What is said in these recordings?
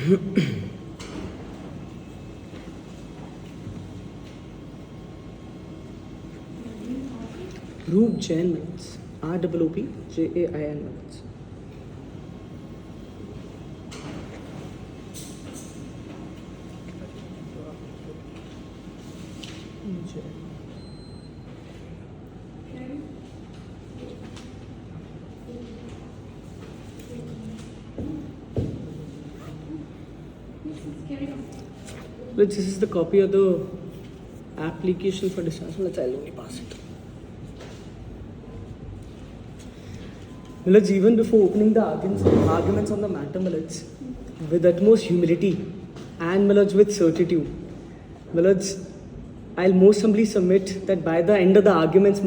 Roop Jain minutes. ROOPJAIN minutes. This is the copy of the application for discharge. Let's only pass it. Let's even before opening the arguments on the matter, with utmost humility and with certitude, I'll most humbly submit that by the end of the arguments,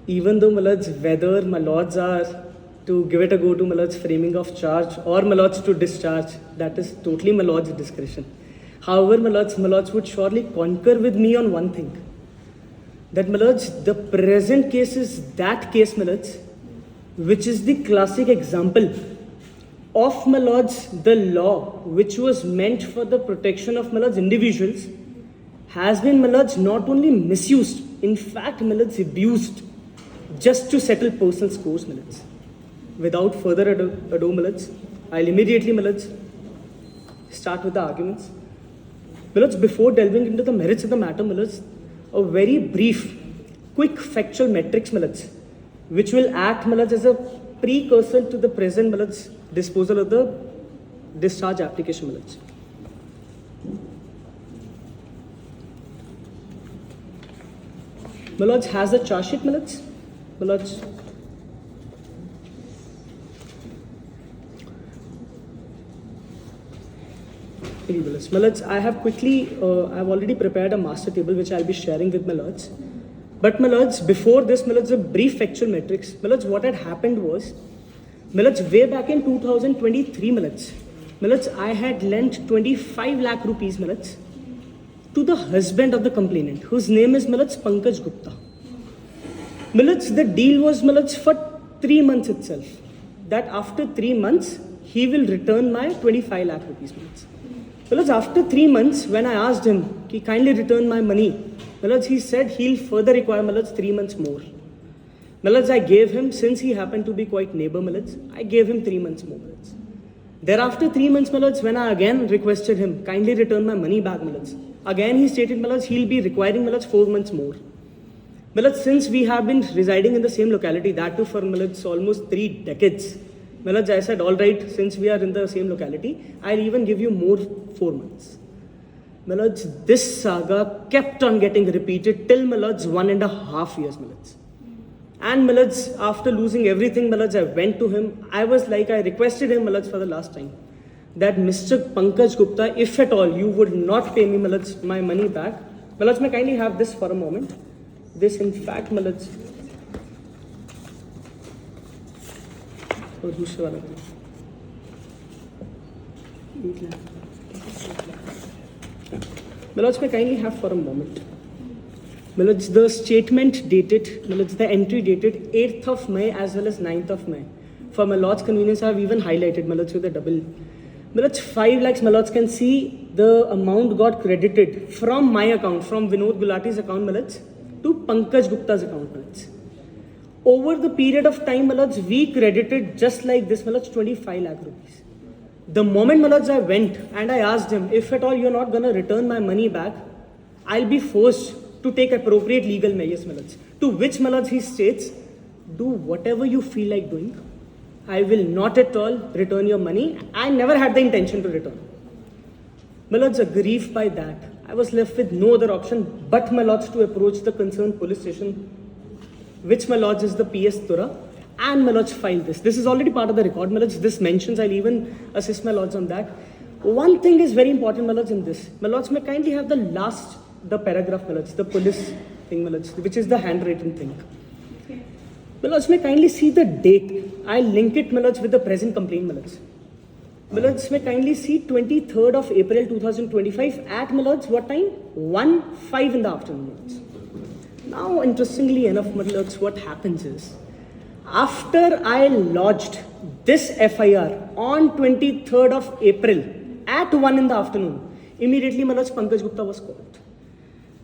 even though whether my lords are to give it a go to framing of charge or to discharge, that is totally my lord's discretion. However, my lords would surely concur with me on one thing, that the present case is that case, which is the classic example of the law which was meant for the protection of individuals has been not only misused, in fact abused just to settle personal scores. Without further ado, I'll immediately start with the arguments. Before delving into the merits of the matter, a very brief, quick factual metrics, which will act as a precursor to the present disposal of the discharge application. Has the charge sheet, I have I've already prepared a master table which I'll be sharing with my lords. But before this, a brief factual metrics. What had happened was, way back in 2023, I had lent 25 lakh rupees, to the husband of the complainant, whose name is Pankaj Gupta. The deal was for 3 months itself. That after 3 months, he will return my 25 lakh rupees. After 3 months, when I asked him, he kindly return my money, he said he'll further require 3 months more. I gave him, since he happened to be quite neighbor, I gave him 3 months more. Thereafter 3 months, when I again requested him, kindly return my money back, again he stated he'll be requiring 4 months more. Since we have been residing in the same locality, that too for almost 3 decades, I said, all right, since we are in the same locality, I'll even give you more 4 months. This saga kept on getting repeated till 1.5 years. And after losing everything, I went to him. I requested him for the last time that Mr. Pankaj Gupta, if at all you would not pay me my money back, may I kindly have this for a moment. This in fact, और दूसरे वाला may kindly have for a moment. The statement dated, the entry dated 8th of May as well as 9th of May. For my lord's convenience, I have even highlighted with a double. 5 lakhs, my lords can see the amount got credited from my account, from Vinod Gulati's account, to Pankaj Gupta's account. Over the period of time, we credited just like this, 25 lakh rupees. The moment I went and I asked him, if at all you're not going to return my money back, I'll be forced to take appropriate legal measures, to which he states, do whatever you feel like doing. I will not at all return your money. I never had the intention to return. Aggrieved by that, I was left with no other option but to approach the concerned police station, which is the PS Tura, and file this. This is already part of the record. This mentions, I'll even assist my lords on that. One thing is very important, in this. May kindly have the paragraph, the police thing, which is the handwritten thing. May kindly see the date. I'll link it with the present complaint. May kindly see 23rd of April 2025 at what time? 1:05 in the afternoon. Now, interestingly enough, what happens is, after I lodged this FIR on 23rd of April at 1 in the afternoon, immediately Malaj Pankaj Gupta was called.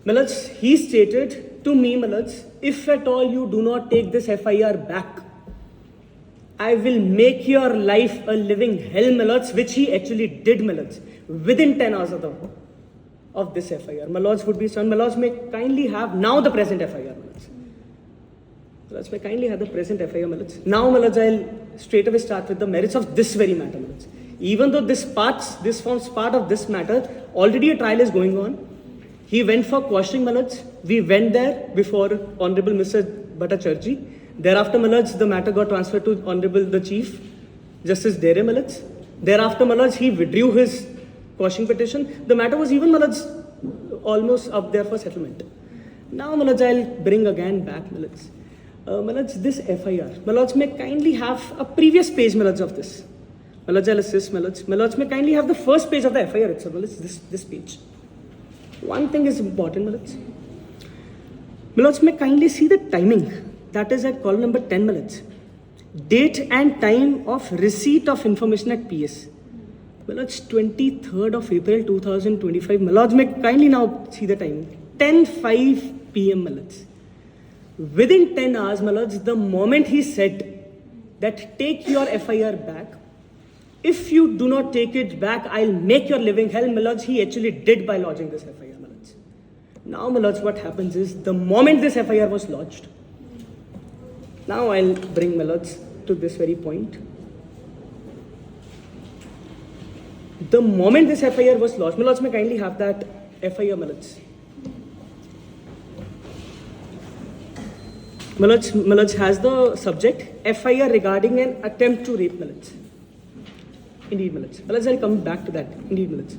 Malaj, he stated to me, Malaj, if at all you do not take this FIR back, I will make your life a living hell, Malaj, which he actually did, Malaj, within 10 hours of this FIR. Malaj would be son. Malaj may kindly have now the present FIR, Malaj. Malaj may kindly have the present FIR, Malaj. Now, Malaj, I'll straight away start with the merits of this very matter, Malaj. Even though this forms part of this matter, already a trial is going on. He went for questioning, Malaj. We went there before Honorable Mr. Bhattacharjee. Thereafter, Malaj, the matter got transferred to Honorable the Chief Justice Dere, Malaj. Thereafter, Malaj, he withdrew his quashing petition. The matter was even, Malaj, almost up there for settlement. Now, Malaj, I'll bring again back, Malaj. Malaj, this FIR. Malaj, may kindly have a previous page, Malaj, of this. Malaj, I'll assist, Malaj. Malaj, may kindly have the first page of the FIR itself, Malaj, this page. One thing is important, Malaj. Malaj, may kindly see the timing. That is at column number 10, Malaj. Date and time of receipt of information at PS. Malaj, 23rd of April 2025. Malaj, may kindly now see the time. 10:05 PM, Malaj. Within 10 hours, Malaj, the moment he said that take your FIR back, if you do not take it back, I'll make your living hell, Malaj, he actually did by lodging this FIR, Malaj. Now, Malaj, what happens is, the moment this FIR was lodged, now I'll bring Malaj to this very point. The moment this FIR was lodged, Malaj, may kindly have that FIR, Malaj. Malaj has the subject FIR regarding an attempt to rape, Malaj. Indeed, Malaj. Malaj, I'll come back to that. Indeed, Malaj.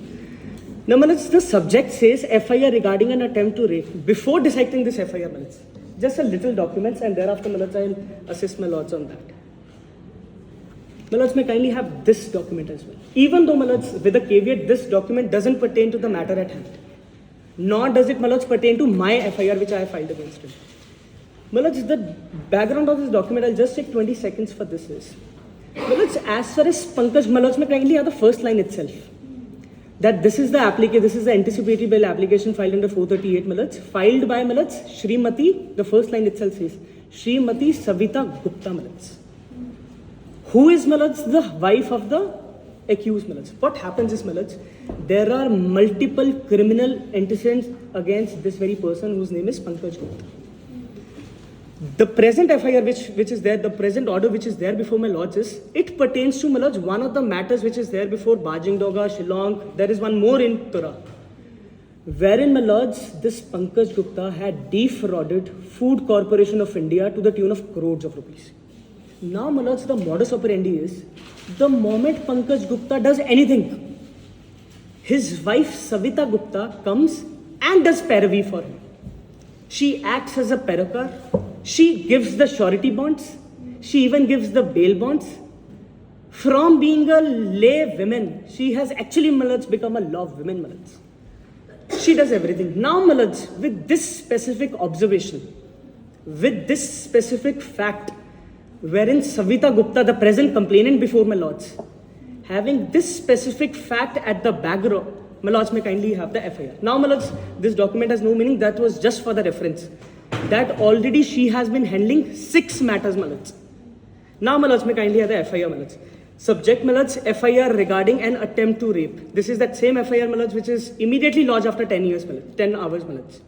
Now, Malaj, the subject says FIR regarding an attempt to rape. Before dissecting this FIR, Malaj, just a little documents, and thereafter, Malaj, I'll assist my lords on that. Malaj, may kindly have this document as well. Even though, Malaj, with a caveat, this document doesn't pertain to the matter at hand. Nor does it, Malaj, pertain to my FIR which I have filed against him. Malaj, the background of this document, I'll just take 20 seconds for this is. Malaj, as far as Pankaj, Malaj, may kindly have the first line itself. That this is the application, this is the anticipatory bail application filed under 438, Malaj. Filed by, Malaj, Srimati, the first line itself says, Srimati Savita Gupta, Malaj. Who is, Malaj, the wife of the accused, Malaj. What happens is, Malaj, there are multiple criminal antecedents against this very person whose name is Pankaj Gupta. The present FIR which is there, the present order which is there before my lords is, it pertains to, Malaj, one of the matters which is there before Bajingdoga, Shillong. There is one more in Tura. Wherein, my lords, this Pankaj Gupta had defrauded Food Corporation of India to the tune of crores of rupees. Now, my lords, the modus operandi is, the moment Pankaj Gupta does anything, his wife Savita Gupta comes and does paravee for him. She acts as a paracar. She gives the surety bonds. She even gives the bail bonds. From being a lay woman, she has actually, Malaj, become a law woman, Malaj. She does everything. Now, Malaj, with this specific observation, with this specific fact, wherein Savita Gupta, the present complainant before my lords, having this specific fact at the background, my lords, may kindly have the FIR. Now, my lords, this document has no meaning. That was just for the reference. That already she has been handling 6 matters, my lords. Now, my lords, may kindly have the FIR, my lords. Subject, my lords, FIR regarding an attempt to rape. This is that same FIR, my lords, which is immediately lodged after 10 years, my lords, 10 hours, my lords.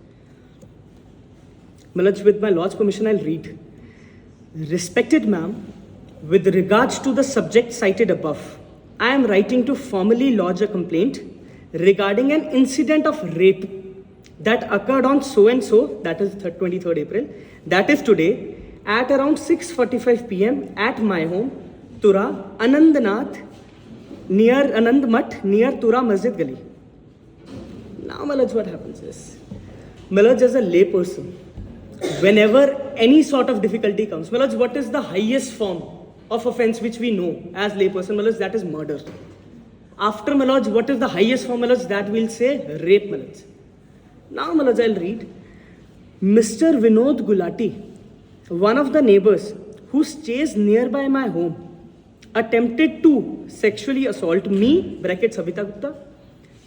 My lords, with my lord's permission, I'll read. Respected ma'am, with regards to the subject cited above, I am writing to formally lodge a complaint regarding an incident of rape that occurred on so and so, that is 23rd April, that is today, at around 6:45 PM at my home, Tura, Anandnath, near Anand Math, near Tura Masjid Gali. Now, Malaj, what happens is, Malaj, as a layperson, whenever any sort of difficulty comes, Malaj, what is the highest form of offense which we know as layperson, Malaj? That is murder. After, Malaj, what is the highest form, Malaj? That we'll say rape, Malaj. Now, Malaj, I'll read. Mr. Vinod Gulati, one of the neighbors who stays nearby my home, attempted to sexually assault me, bracket Savita Gupta,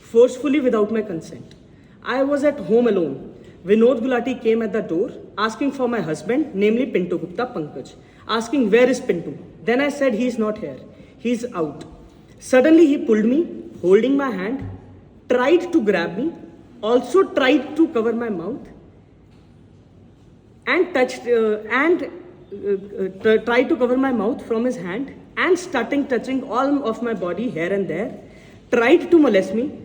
forcefully without my consent. I was at home alone. Vinod Gulati came at the door asking for my husband, namely Pintu Gupta Pankaj, asking where is Pintu. Then I said he is not here, he is out. Suddenly he pulled me, holding my hand, tried to grab me, also tried to cover my mouth, and tried to cover my mouth from his hand, and starting touching all of my body here and there, tried to molest me,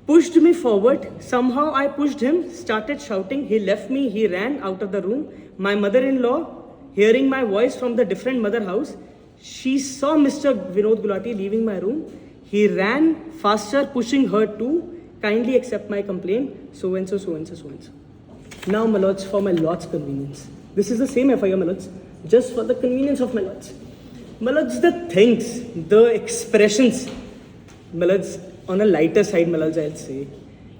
pushed me forward. Somehow I pushed him, started shouting. He left me, he ran out of the room. My mother-in-law, hearing my voice from the different mother house, she saw Mr. Vinod Gulati leaving my room. He ran faster, pushing her too. Kindly accept my complaint. So and so, so and so, so and so. Now, my lords, for my lord's convenience. This is the same FIR, my lords, just for the convenience of my lords. My lords, the things, the expressions, my lords, on a lighter side, my lords, I'll say.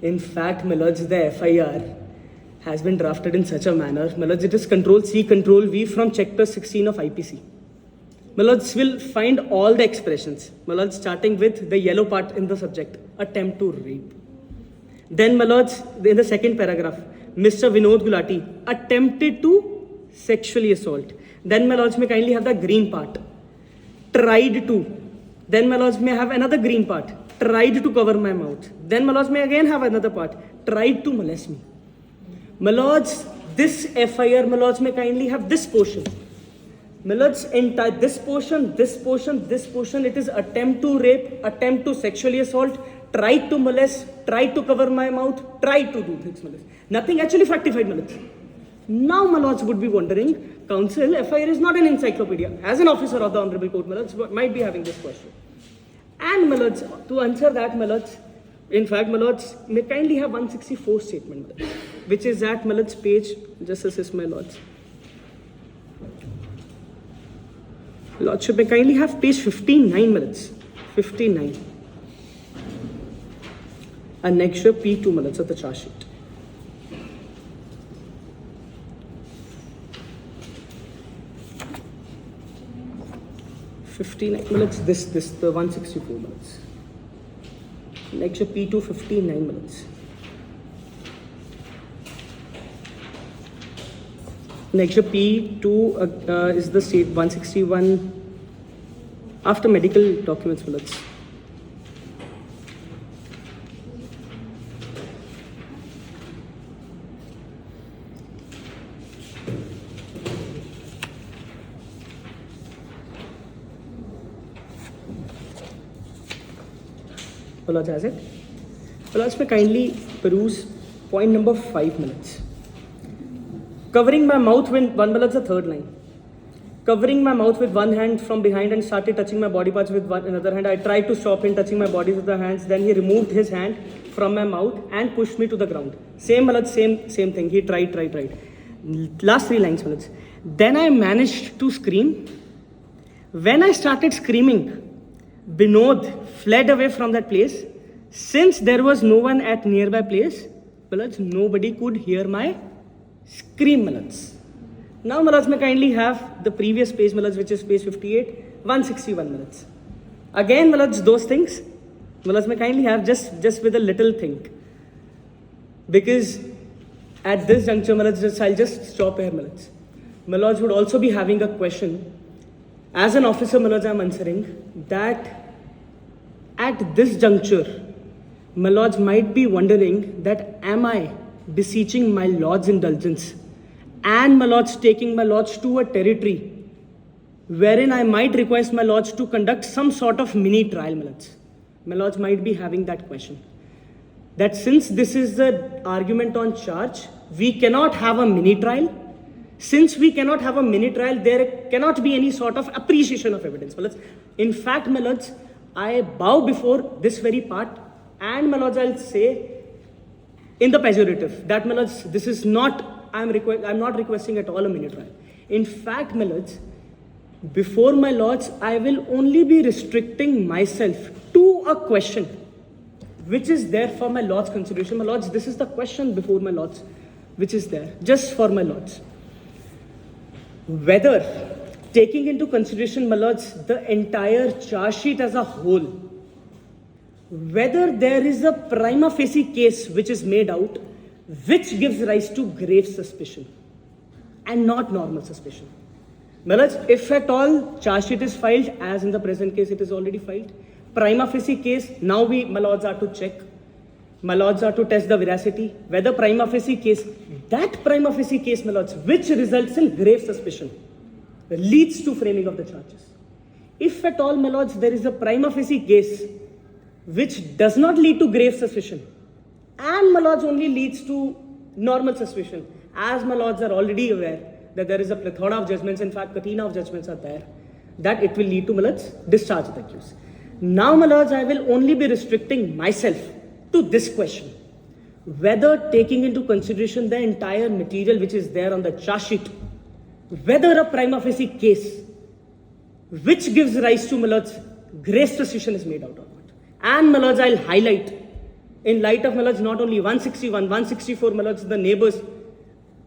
In fact, my lords, the FIR has been drafted in such a manner. My lords, it is Control C, Control V from Chapter 16 of IPC. My lords will find all the expressions. My lords, starting with the yellow part in the subject, attempt to rape. Then, my lords, in the second paragraph, Mr. Vinod Gulati attempted to sexually assault. Then, my lords, may kindly have the green part, tried to. Then, my lords, may have another green part, tried to cover my mouth. Then, my lords, may again have another part, tried to molest me. My lords, this FIR, my lords, may kindly have this portion. My lords, entire this portion, it is attempt to rape, attempt to sexually assault, tried to molest, tried to cover my mouth, tried to do things, my lords. Nothing actually factified, my lords. Now, my lords would be wondering, counsel, FIR is not an encyclopedia. As an officer of the Honorable Court, my lords, might be having this question. And, my lords, to answer that, my lords, in fact, my lords, may kindly have 164 statement, my lords, which is at, my lords, page, just assist my lords. Lordship, may kindly have page 59, my lords, 59. Annexure P2, my lords, of the charge sheet. Minutes, this, the 164 minutes. Lecture P2, 59 minutes. Lecture P2 is the state 161 after medical documents minutes. Has it? Well, let's kindly peruse point number 5 minutes. Covering my mouth with one, well, that's the third line. Covering my mouth with one hand from behind and started touching my body parts with another hand. I tried to stop him touching my body with the hands. Then he removed his hand from my mouth and pushed me to the ground. Same thing. He tried. Last 3 lines, Malaj. Then I managed to scream. When I started screaming, Binod fled away from that place. Since there was no one at nearby place, Malaj, nobody could hear my scream, Malaj. Now, Malaj, may kindly have the previous page, Malaj, which is page 58, 161 Malaj. Again, Malaj, those things, Malaj, may kindly have just with a little think. Because at this juncture, Malaj, I'll just stop here, Malaj. Malaj would also be having a question. As an officer, Malaj, I'm answering that at this juncture, my lords might be wondering that am I beseeching my lord's indulgence and my lords taking my lords to a territory wherein I might request my lords to conduct some sort of mini trial, my lords. My lords might be having that question. That since this is the argument on charge, we cannot have a mini trial. Since we cannot have a mini trial, there cannot be any sort of appreciation of evidence, my lords. In fact, my lords, I bow before this very part, and my lords, I'll say in the pejorative that, my lords, this is not, I'm not requesting at all a mini trial. In fact, my lords, before my lords, I will only be restricting myself to a question which is there for my lords' consideration. My lords, this is the question before my lords, which is there just for my lords. Whether taking into consideration, my lords, the entire charge sheet as a whole, whether there is a prima facie case which is made out which gives rise to grave suspicion and not normal suspicion. My lords, if at all charge sheet is filed, as in the present case it is already filed, prima facie case, now we, my lords, are to check. My lords are to test the veracity, whether prima facie case, that prima facie case, my lords, which results in grave suspicion, leads to framing of the charges. If at all, my lords, there is a prima facie case which does not lead to grave suspicion, and my lords only leads to normal suspicion, as my lords are already aware that there is a plethora of judgments, in fact, patina of judgments are there, that it will lead to, my lords, discharge of the accused. Now, my lords, I will only be restricting myself to this question, whether taking into consideration the entire material which is there on the charge sheet, whether a prima facie case which gives rise to, my lords, grave suspicion is made out of it. And, my lords, I'll highlight, in light of, my lords, not only 161, 164, my lords, the neighbors,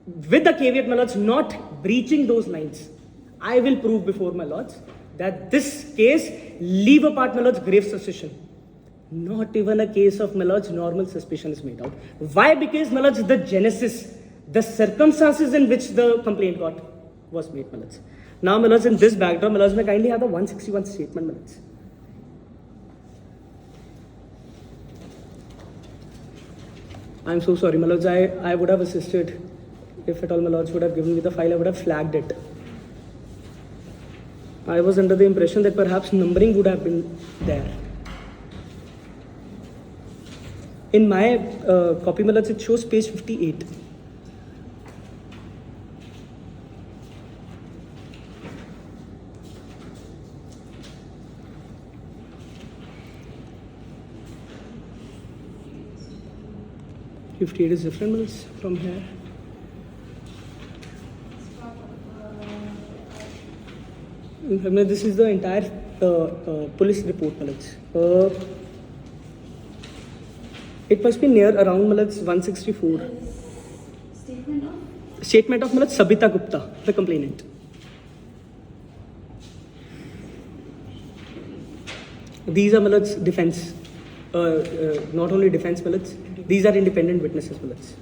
with the caveat, my lords, not breaching those lines, I will prove before, my lords, that this case, leave apart, my lords, grave suspicion. Not even a case of, my lords, normal suspicion is made out. Why? Because, my lords, the genesis, the circumstances in which the complaint was made, my lords. Now, my lords, in this backdrop, my lords, may kindly have the 161 statement, my lords. I'm so sorry, my lords, I would have assisted. If at all, my lords would have given me the file, I would have flagged it. I was under the impression that perhaps numbering would have been there. In my copy, my lords, it shows page 58. Is different, my lords, from here. This is the entire police report, my lords. It must be near around, my lords, 164. Statement of my lords, Sabita Gupta, the complainant. These are, my lords, defense. Not only defense, my lords, these are independent witnesses, my lords.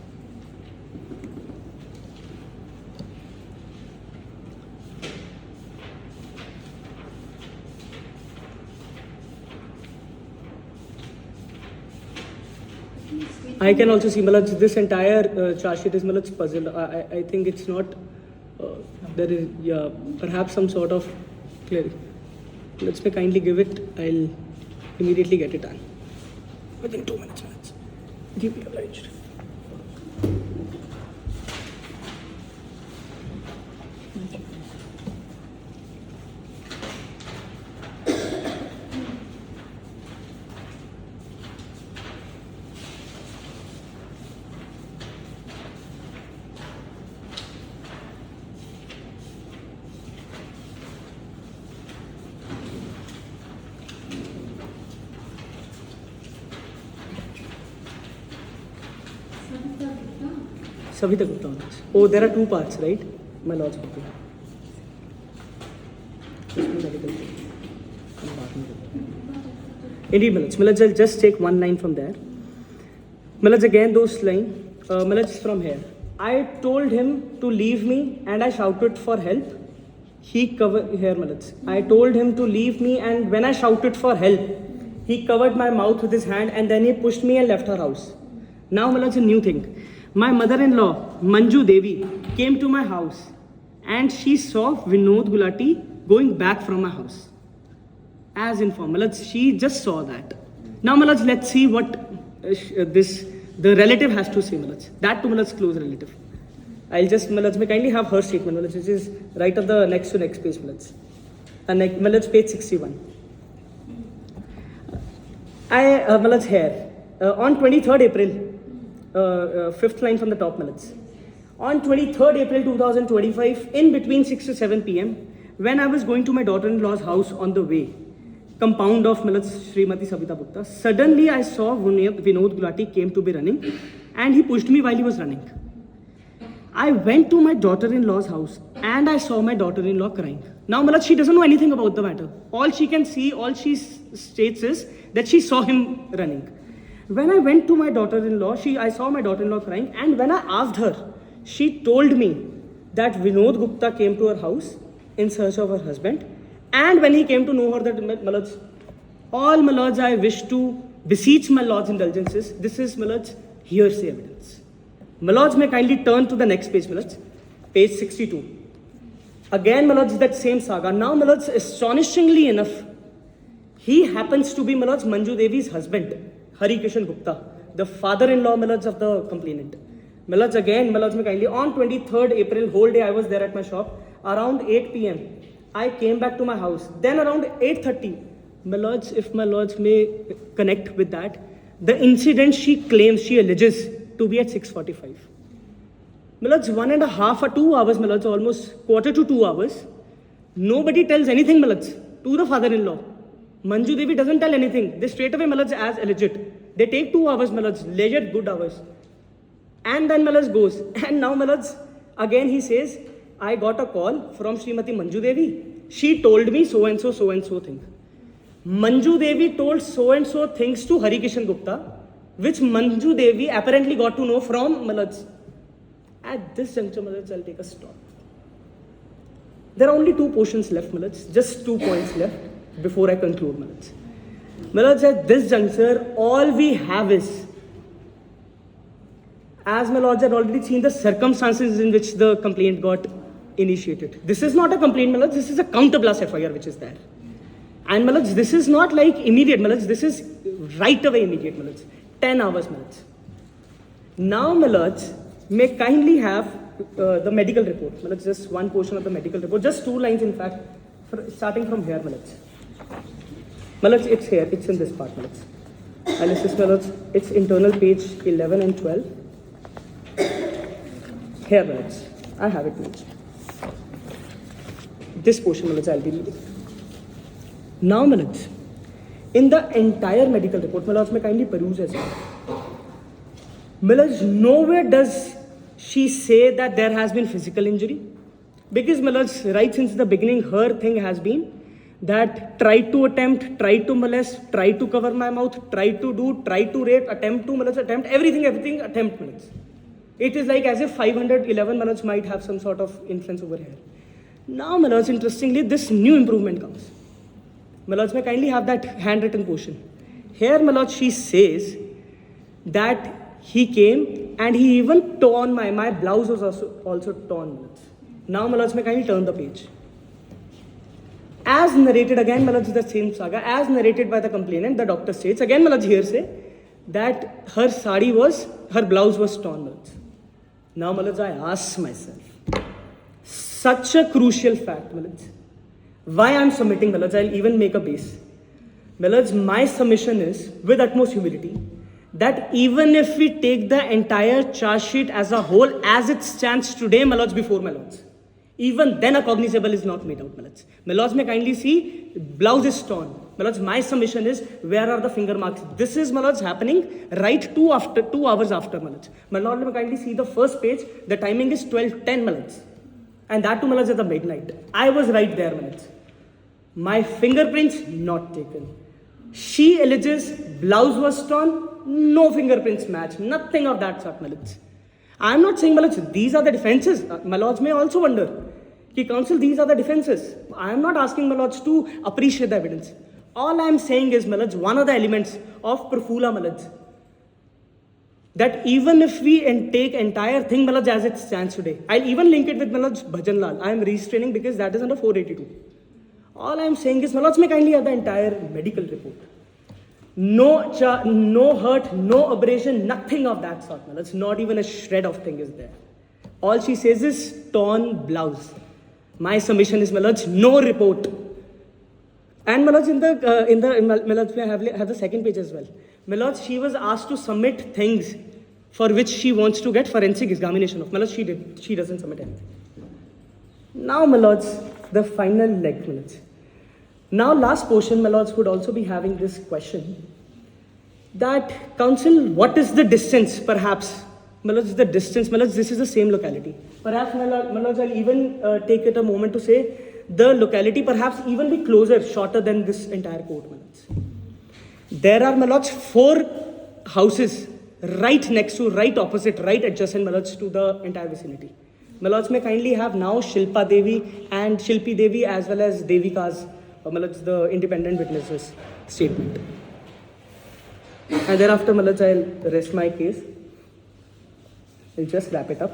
I can also see, my lords, this entire charge sheet is, my lords, puzzled. I think it's not, there is, yeah, perhaps some sort of clarity. Let's me kindly give it, I'll immediately get it done. Within 2 minutes, my lords. Give me obliged. Sabita Gupta. Oh, there are 2 parts, right? My lords. Indeed, my lords. My lords, I'll just take one line from there. My lords, again, those lines. My lords, from here. I told him to leave me and I shouted for help. He covered, here, my lords. I told him to leave me, and when I shouted for help, he covered my mouth with his hand and then he pushed me and left her house. Now, my lords, a new thing. My mother-in-law, Manju Devi, came to my house and she saw Vinod Gulati going back from my house. As informed, my lords, she just saw that. Now, my lords, let's see what the relative has to say, my lords. That to my lords, close relative. I'll just, my lords, may kindly have her statement, my lords, which is right on the next to next page, my lords. And my lords, page 61. My lords, here. On 23rd April, 5th line from the top, my lords. On 23rd April 2025, in between 6 to 7 p.m., when I was going to my daughter-in-law's house on the way, compound of, my lords, Srimati Sabita Gupta, suddenly I saw Vinod Gulati came to be running and he pushed me while he was running. I went to my daughter-in-law's house and I saw my daughter-in-law crying. Now, Malaj, she doesn't know anything about the matter. All she can see, all she states is that she saw him running. When I went to my daughter-in-law, I saw my daughter-in-law crying, and when I asked her, she told me that Vinod Gupta came to her house in search of her husband, and when he came to know her that Malaj, all Malaj, I wish to beseech my Lord's indulgences. This is Malaj hearsay evidence. Malaj, may kindly turn to the next page, Malaj, page 62. Again, Malaj, that same saga. Now, Malaj, astonishingly enough, he happens to be Malaj Manju Devi's husband, Hari Kishan Gupta, the father-in-law, Malaj, of the complainant. Malaj, again, Malaj, may kindly, on 23rd April, whole day I was there at my shop, around 8 p.m. I came back to my house. Then around 8:30, Malaj, if my lords may connect with that, the incident she claims, she alleges to be at 6:45. Malaj, 1.5 or 2 hours, Malaj, almost quarter to 2 hours. Nobody tells anything, Malaj, to the father-in-law. Manju Devi doesn't tell anything. They straight away, Malaj, as alleged. They take 2 hours, Malaj, alleged good hours. And then Malaj goes. And now, Malaj, again he says, I got a call from Srimati Manju Devi. She told me so and so thing. Manju Devi told so and so things to Hari Kishan Gupta, which Manju Devi apparently got to know from Malaj. At this juncture, Malaj, I'll take a stop. There are only 2 portions left, Malaj. Just 2 points left before I conclude, Malaj. Malaj, at this juncture, all we have is, as my lords had already seen the circumstances in which the complaint got initiated. This is not a complaint, Malaj. This is a counterblast FIR which is there. And Malaj, this is not like immediate, Malaj. This is right away immediate, Malaj. 10 hours, Malaj. Now, Malaj, may kindly have the medical report. Malaj, just one portion of the medical report. Just 2 lines, in fact, starting from here, Malaj. Malaj, it's here. It's in this part, Malaj. Analysis, Malaj. It's internal page 11 and 12. Here, Malaj. I have it, Malaj. This portion, Malaj, I'll be reading. Now, Malaj, in the entire medical report, Malaj, may kindly peruse as well. Malaj, nowhere does she say that there has been physical injury. Because, Malaj, right since the beginning, her thing has been that try to attempt, try to molest, try to cover my mouth, try to do, try to rape, attempt to molest, attempt, everything, attempt, Malaj. It is like as if 511 Malaj might have some sort of influence over here. Now, Malaj, interestingly, this new improvement comes. Malaj, may kindly have that handwritten portion. Here, Malaj, she says that he came and he even torn my blouse was also torn, Malaj. Now, Malaj, may kindly turn the page. As narrated, again, Malaj, is the same saga, as narrated by the complainant, the doctor states, again, Malaj, here say that her blouse was torn, Malaj. Now, Malaj, I ask myself, such a crucial fact, Malaj. Why I'm submitting, Malaj, I'll even make a base. Malaj, my submission is, with utmost humility, that even if we take the entire charge sheet as a whole, as it stands today, Malaj, before my lords, even then a cognizable is not made out, Malaj. My lords may kindly see, blouse is torn. Malaj, my submission is, where are the finger marks? This is, Malaj, happening right 2 hours after, Malaj. My lord may kindly see the first page, the timing is 12:10, Malaj. And that too, Malaj, at the midnight. I was right there, Malaj. My fingerprints not taken. She alleges blouse was torn, no fingerprints match, nothing of that sort, Malaj. I am not saying, Malaj, these are the defenses. My lords may also wonder, Ki counsel, these are the defenses. I am not asking my lords to appreciate the evidence. All I am saying is, Malaj, one of the elements of Prafula, Malaj, that even if we take entire thing, Malaj, as it stands today, I'll even link it with Malaj Bhajanlal. I am restraining because that is under 482. All I am saying is, Malaj, may kindly have the entire medical report. No hurt, no abrasion, nothing of that sort, Malaj. Not even a shred of thing is there. All she says is torn blouse. My submission is, Malaj, no report. And Malaj, Malaj, I have the second page as well. Malaj, she was asked to submit things for which she wants to get forensic examination of. Malaj, she did. She doesn't submit anything. Now, Malaj, the final leg, Malaj. Now, last portion, Malaj, would also be having this question. That, counsel, what is the distance, perhaps? Malaj, this is the same locality. Perhaps, Malaj, I'll even take it a moment to say the locality perhaps even be closer, shorter than this entire court, my lords. There are, my lords, 4 houses right next to, right opposite, right adjacent, my lords, to the entire vicinity. My lords, may kindly have now Shilpa Devi and Shilpi Devi as well as Devika's, my lords, the independent witnesses statement. And thereafter, my lords, I'll rest my case. I'll just wrap it up.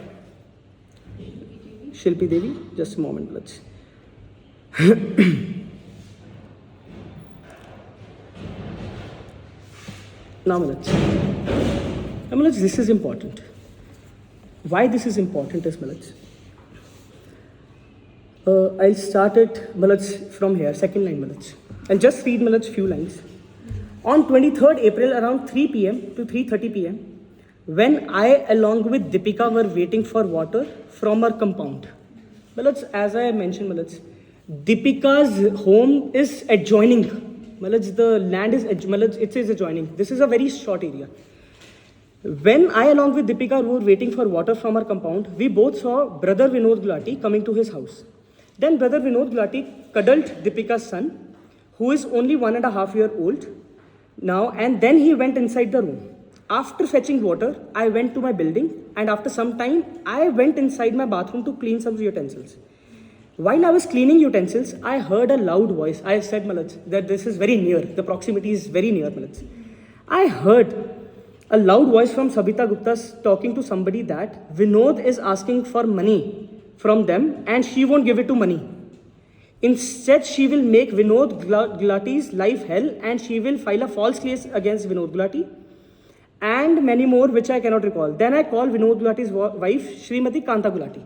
Shilpi Devi, just a moment, my lords. Now, my lords, this is important. Why this is important is, my lords, I'll start it, my lords, from here, second line, my lords. I'll just read, my lords, few lines. On 23rd April around 3 p.m. to 3:30 p.m, when I along with Deepika were waiting for water from our compound. My lords, as I mentioned, my lords, Deepika's home is adjoining. My lords, the land is, my lords, it is adjoining. This is a very short area. When I along with Deepika were waiting for water from our compound, we both saw brother Vinod Gulati coming to his house. Then brother Vinod Gulati cuddled Deepika's son, who is only 1.5 years old now, and then he went inside the room. After fetching water, I went to my building, and after some time, I went inside my bathroom to clean some utensils. While I was cleaning utensils, I heard a loud voice. I said, my lords, that this is very near. The proximity is very near, my lords. I heard a loud voice from Sabita Gupta talking to somebody that Vinod is asking for money from them and she won't give it to money. Instead, she will make Vinod Gulati's life hell and she will file a false case against Vinod Gulati and many more which I cannot recall. Then I called Vinod Gulati's wife, Srimati Kanta Gulati,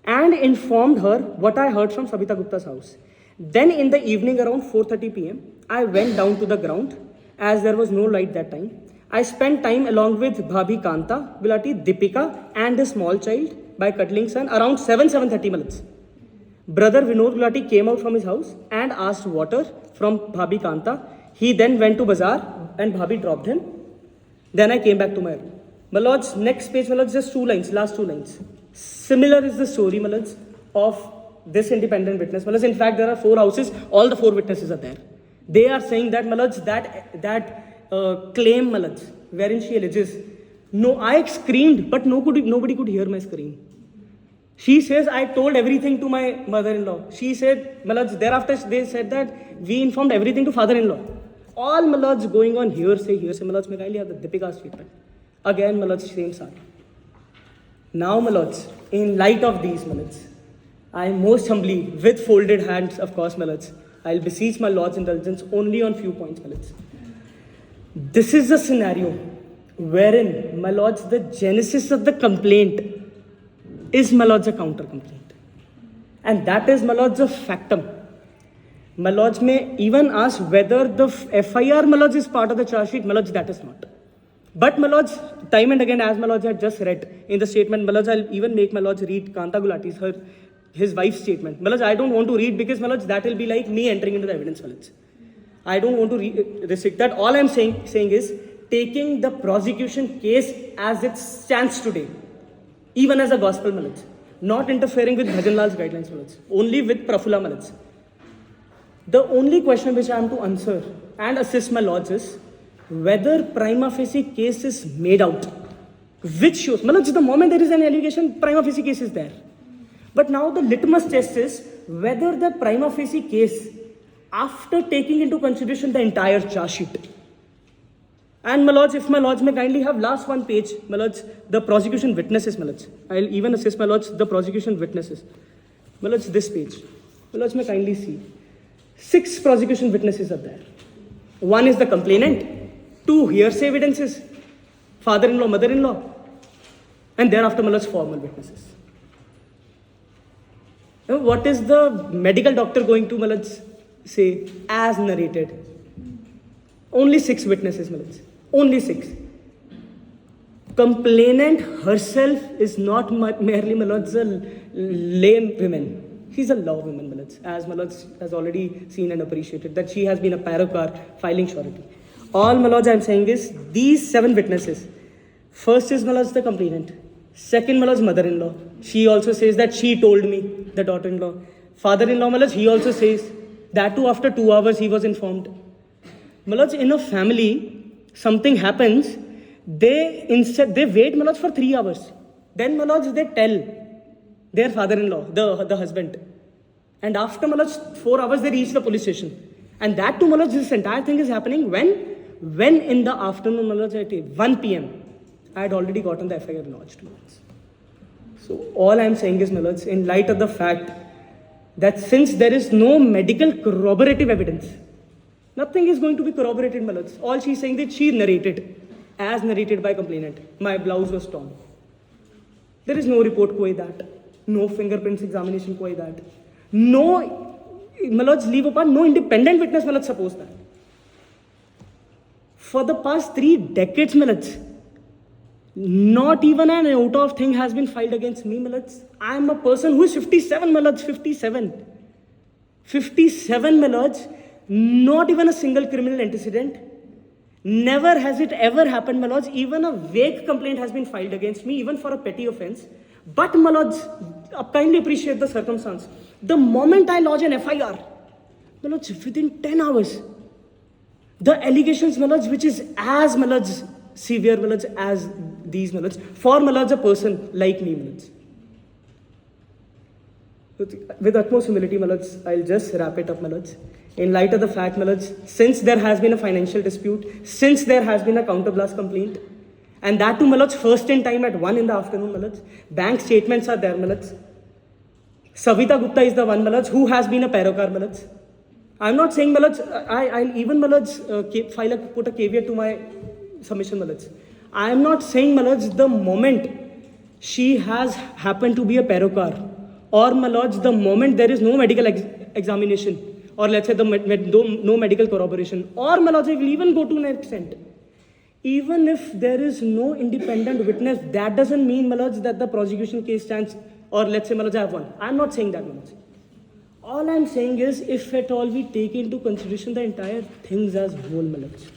and informed her what I heard from Sabita Gupta's house. Then in the evening around 4:30 p.m, I went down to the ground as there was no light that time. I spent time along with Bhabhi Kanta Gulati, Deepika and a small child by cuddling son around 7:30 minutes. Brother Vinod Gulati came out from his house and asked water from Bhabhi Kanta. He then went to bazaar and Bhabhi dropped him. Then I came back to my room. My lords, next page, my lords, just 2 lines, last 2 lines. Similar is the story, my lords, of this independent witness. My lords, in fact, there are 4 houses, all the 4 witnesses are there. They are saying that, my lords, that claim, my lords, wherein she alleges, no, I screamed, but nobody could hear my scream. She says, I told everything to my mother-in-law. She said, my lords, thereafter they said that we informed everything to father-in-law. All, my lords, going on hearsay, my lords, may kindly have the Deepika's statement. Again, my lords, same saga. Now, my lords, in light of these, my lords, I most humbly, with folded hands, of course, my lords, I'll beseech my lord's indulgence only on few points, my lords. This is a scenario wherein, my lords, the genesis of the complaint is, my lords, a counter complaint. And that is, my lords, a factum. My lords may even ask whether the FIR, my lords, is part of the charge sheet. My lords, that is not. But, my lords, time and again, as my lords had just read in the statement, my lords, I'll even make my lords read Kanta Gulati's, his wife's statement. My lords, I don't want to read because, my lords, that will be like me entering into the evidence, my lords. I don't want to restrict that. All I'm saying is taking the prosecution case as it stands today, even as a gospel, my lords, not interfering with Bhajan Lal's guidelines, my lords, only with Prafulla, my lords. The only question which I am to answer and assist my lords is whether prima facie case is made out, which shows, my lords, the moment there is an allegation, prima facie case is there. But now the litmus test is whether the prima facie case, after taking into consideration the entire charge sheet, and my lords, if my lords may kindly have last 1 page, my lords, the prosecution witnesses, my lords. I'll even assist my lords, the prosecution witnesses. My lords, this page. My lords may kindly see. 6 prosecution witnesses are there. 1 is the complainant, 2 hearsay evidences, father-in-law, mother-in-law, and thereafter, my lords, formal witnesses. Now, what is the medical doctor going to, my lords, say as narrated? Only 6 witnesses, my lords. Only 6. Complainant herself is not merely, my lords, a lame woman. She's a law woman, my lords, as my lords has already seen and appreciated, that she has been a parokar filing surety. All, my lords, I'm saying is these 7 witnesses. First is, my lords, the complainant. Second, my lords, mother-in-law. She also says that she told me, the daughter-in-law. Father-in-law, Malaj, he also says that too after 2 hours he was informed. Malaj, in a family, something happens, they wait, Malaj, for 3 hours. Then, Malaj, they tell their father-in-law, the husband. And after, Malaj, 4 hours, they reach the police station. And that too, Malaj, this entire thing is happening when in the afternoon, Malaj, at 1 p.m., I had already gotten the FIR lodged. So all I am saying is, Malaj, in light of the fact that since there is no medical corroborative evidence, nothing is going to be corroborated, Malaj. All she is saying that she narrated, as narrated by complainant. My blouse was torn. There is no report koi that. No fingerprints examination koi that. No, Malaj, leave apart, no independent witness, Malaj, suppose that. For the past 3 decades, Malaj, not even an iota of thing has been filed against me, Malaj. I am a person who is 57, Malaj, 57. 57, Malaj. Not even a single criminal antecedent. Never has it ever happened, Malaj. Even a vague complaint has been filed against me, even for a petty offense. But, Malaj, kindly appreciate the circumstance. The moment I lodge an FIR, Malaj, within 10 hours, the allegations, Malaj, which is as, Malaj, severe, Malaj, as these, Malaj, for, Malaj, a person like me, Malaj. With utmost humility, Malaj, I'll just wrap it up, Malaj. In light of the fact, Malaj, since there has been a financial dispute, since there has been a counterblast complaint, and that too, Malaj, first in time at 1 in the afternoon, Malaj. Bank statements are there, Malaj. Savita Gupta is the one, Malaj, who has been a Perokar, Malaj. I'm not saying, Malaj, I'll even, Malaj, put a caveat to my submission, Malaj. I am not saying, Malaj, the moment she has happened to be a Perokar, or, Malaj, the moment there is no medical examination, or let's say no medical corroboration, or, Malaj, I will even go to an extent. Even if there is no independent witness, that doesn't mean, Malaj, that the prosecution case stands, or let's say, Malaj, I have won. I'm not saying that, Malaj. All I'm saying is, if at all we take into consideration the entire things as whole, Malaj,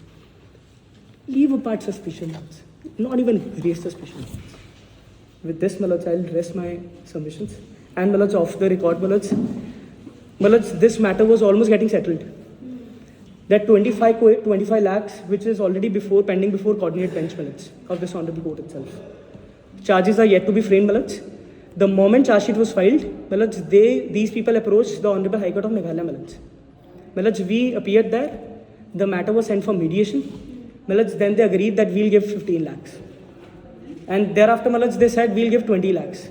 leave apart suspicion, Malaj. Not even raise suspicion, Malaj. With this, Malaj, I'll rest my submissions. And, Malaj, off the record, Malaj, this matter was almost getting settled. That 25 lakhs, which is already pending before coordinate bench, Malaj, of this honorable court itself. Charges are yet to be framed, Malaj. The moment charge sheet was filed, Malaj, these people approached the Honorable High Court of Meghalaya, Malaj. Malaj, we appeared there. The matter was sent for mediation. Malaj, then they agreed that we'll give 15 lakhs. And thereafter, Malaj, they said we'll give 20 lakhs.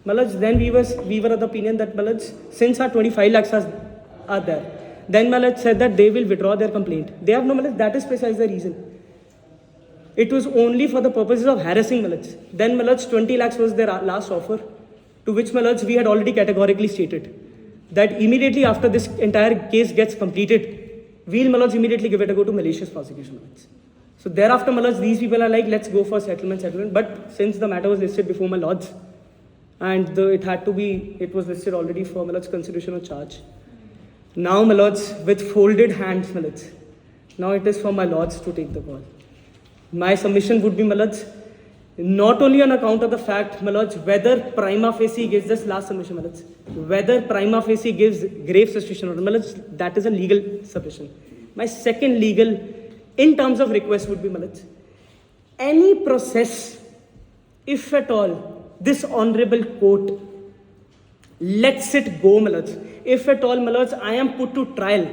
Malaj, then we were of the opinion that, Malaj, since our 25 lakhs are there, then Malaj said that they will withdraw their complaint. They have no, Malaj, that is precisely the reason. It was only for the purposes of harassing, Malaj. Then, Malaj, 20 lakhs was their last offer, to which, Malaj, we had already categorically stated that immediately after this entire case gets completed, we'll, Malaj, immediately give it a go to malicious prosecution, Malaj. So thereafter, Malaj, these people are like, let's go for settlement. But since the matter was listed before my lords, and it was listed already for, Malaj, consideration of charge. Now, Malaj, with folded hands, Malaj, now it is for my lords to take the call. My submission would be, Malaj, not only on account of the fact, Malaj, whether prima facie gives this last submission, Malaj, whether prima facie gives grave suspicion or Malaj, that is a legal submission. My second legal, in terms of request, would be, Malaj, any process, if at all, this honorable court lets it go, Malaj. If at all, Malaj, I am put to trial,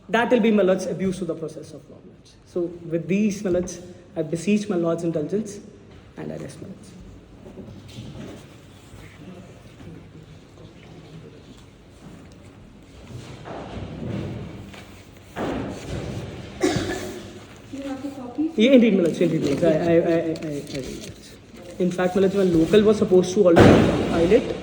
that will be, Malaj, abuse to the process of law, Malaj. So with these, Malaj, I beseech my lord's indulgence and I rest, Malaj. You have the copy? Yeah, indeed, Malaj, I in fact, Malaj, my local was supposed to already file it.